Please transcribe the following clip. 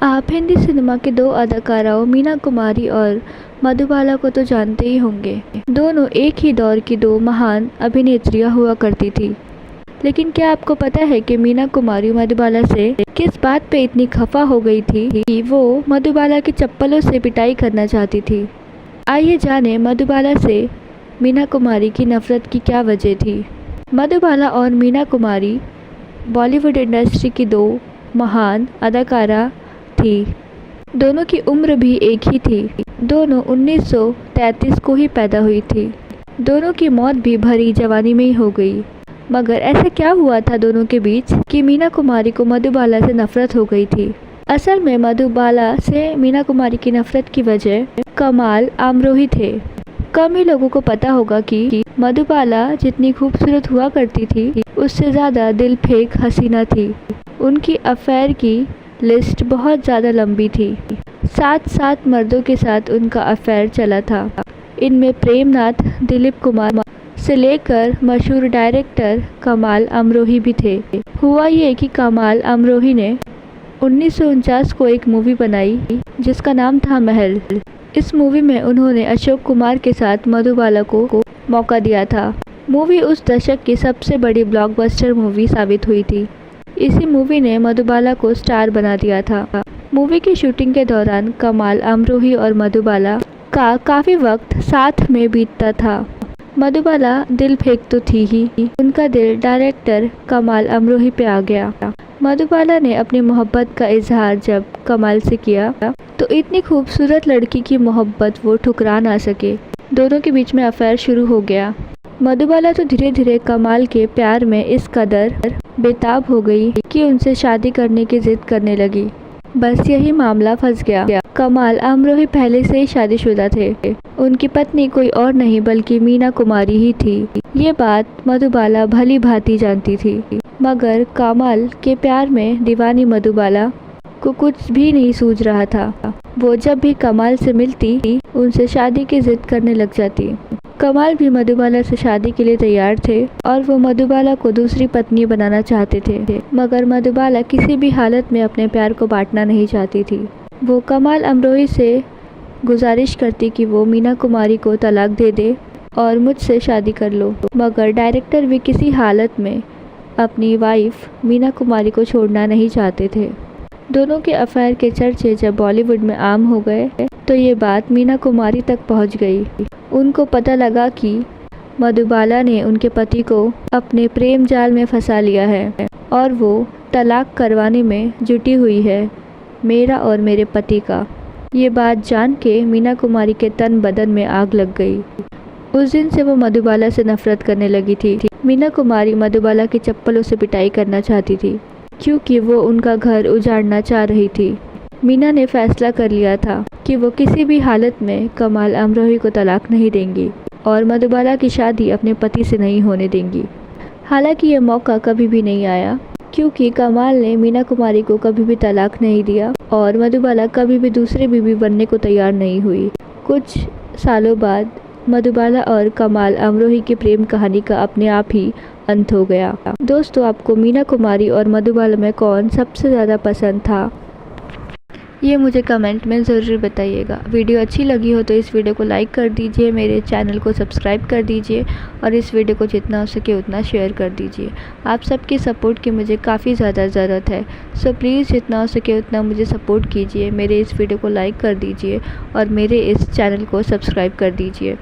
आप हिंदी सिनेमा के दो अदाकाराओं मीना कुमारी और मधुबाला को तो जानते ही होंगे। दोनों एक ही दौर की दो महान अभिनेत्रियां हुआ करती थी। लेकिन क्या आपको पता है कि मीना कुमारी मधुबाला से किस बात पे इतनी खफा हो गई थी कि वो मधुबाला की चप्पलों से पिटाई करना चाहती थी। आइए जाने मधुबाला से मीना कुमारी की नफ़रत की क्या वजह थी। मधुबाला और मीना कुमारी बॉलीवुड इंडस्ट्री की दो महान अदाकारा थी। दोनों की उम्र भी एक ही थी। दोनों 1933 को ही पैदा हुई थी। दोनों की मौत भी भरी जवानी में ही हो गई। मगर ऐसा क्या हुआ था दोनों के बीच कि मीना कुमारी को मधुबाला से नफरत हो गई थी। असल में मधुबाला से मीना कुमारी की नफरत की वजह कमाल अमरोही थे। कम ही लोगों को पता होगा कि मधुबाला जितनी खूबसूरत हुआ करती थी उससे ज़्यादा दिल फेंक हसीना थी। उनकी अफेयर की लिस्ट बहुत ज़्यादा लंबी थी। 7 मर्दों के साथ उनका अफेयर चला था। इनमें प्रेमनाथ, दिलीप कुमार से लेकर मशहूर डायरेक्टर कमाल अमरोही भी थे। हुआ ये कि कमाल अमरोही ने 1949 को एक मूवी बनाई जिसका नाम था महल। इस मूवी में उन्होंने अशोक कुमार के साथ मधुबाला को मौका दिया था। मूवी उस दशक की सबसे बड़ी ब्लॉकबस्टर मूवी साबित हुई थी। इसी मूवी ने मधुबाला को स्टार बना दिया था। मूवी की शूटिंग के दौरान कमाल अमरोही और मधुबाला का काफ़ी वक्त साथ में बीतता था। मधुबाला दिल फेंक तो थी ही, उनका दिल डायरेक्टर कमाल अमरोही पे आ गया। मधुबाला ने अपनी मोहब्बत का इजहार जब कमाल से किया तो इतनी खूबसूरत लड़की की मोहब्बत वो ठुकरा ना सके। दोनों के बीच में अफेयर शुरू हो गया। मधुबाला तो धीरे धीरे कमाल के प्यार में इस कदर बेताब हो गई कि उनसे शादी करने की जिद करने लगी। बस यही मामला फंस गया। कमाल अमरोही पहले से ही शादीशुदा थे। उनकी पत्नी कोई और नहीं बल्कि मीना कुमारी ही थी। ये बात मधुबाला भली भांति जानती थी। मगर कमाल के प्यार में दीवानी मधुबाला को कुछ भी नहीं सूझ रहा था। वो जब भी कमाल से मिलती उनसे शादी की जिद करने लग जाती। कमाल भी मधुबाला से शादी के लिए तैयार थे और वो मधुबाला को दूसरी पत्नी बनाना चाहते थे। मगर मधुबाला किसी भी हालत में अपने प्यार को बांटना नहीं चाहती थी। वो कमाल अमरोही से गुजारिश करती कि वो मीना कुमारी को तलाक दे दे और मुझसे शादी कर लो। मगर डायरेक्टर भी किसी हालत में अपनी वाइफ मीना कुमारी को छोड़ना नहीं चाहते थे। दोनों के अफेयर के चर्चे जब बॉलीवुड में आम हो गए तो ये बात मीना कुमारी तक पहुंच गई। उनको पता लगा कि मधुबाला ने उनके पति को अपने प्रेम जाल में फंसा लिया है और वो तलाक करवाने में जुटी हुई है, मेरा और मेरे पति का। ये बात जान के मीना कुमारी के तन बदन में आग लग गई। उस दिन से वो मधुबाला से नफरत करने लगी थी। मीना कुमारी मधुबाला की चप्पलों से पिटाई करना चाहती थी क्योंकि वो उनका घर उजाड़ना चाह रही थी। मीना ने फैसला कर लिया था कि वो किसी भी हालत में कमाल अमरोही को तलाक नहीं देंगी और मधुबाला की शादी अपने पति से नहीं होने देंगी। हालांकि ये मौका कभी भी नहीं आया क्योंकि कमाल ने मीना कुमारी को कभी भी तलाक नहीं दिया और मधुबाला कभी भी दूसरी बीवी बनने को तैयार नहीं हुई। कुछ सालों बाद मधुबाला और कमाल अमरोही की प्रेम कहानी का अपने आप ही अंत हो गया। दोस्तों, आपको मीना कुमारी और मधुबाला में कौन सबसे ज़्यादा पसंद था, ये मुझे कमेंट में ज़रूर बताइएगा। वीडियो अच्छी लगी हो तो इस वीडियो को लाइक कर दीजिए, मेरे चैनल को सब्सक्राइब कर दीजिए और इस वीडियो को जितना हो सके उतना शेयर कर दीजिए। आप सबकी सपोर्ट की मुझे काफ़ी ज़्यादा ज़रूरत है। सो प्लीज़ जितना हो सके उतना मुझे सपोर्ट कीजिए, मेरे इस वीडियो को लाइक कर दीजिए और मेरे इस चैनल को सब्सक्राइब कर दीजिए।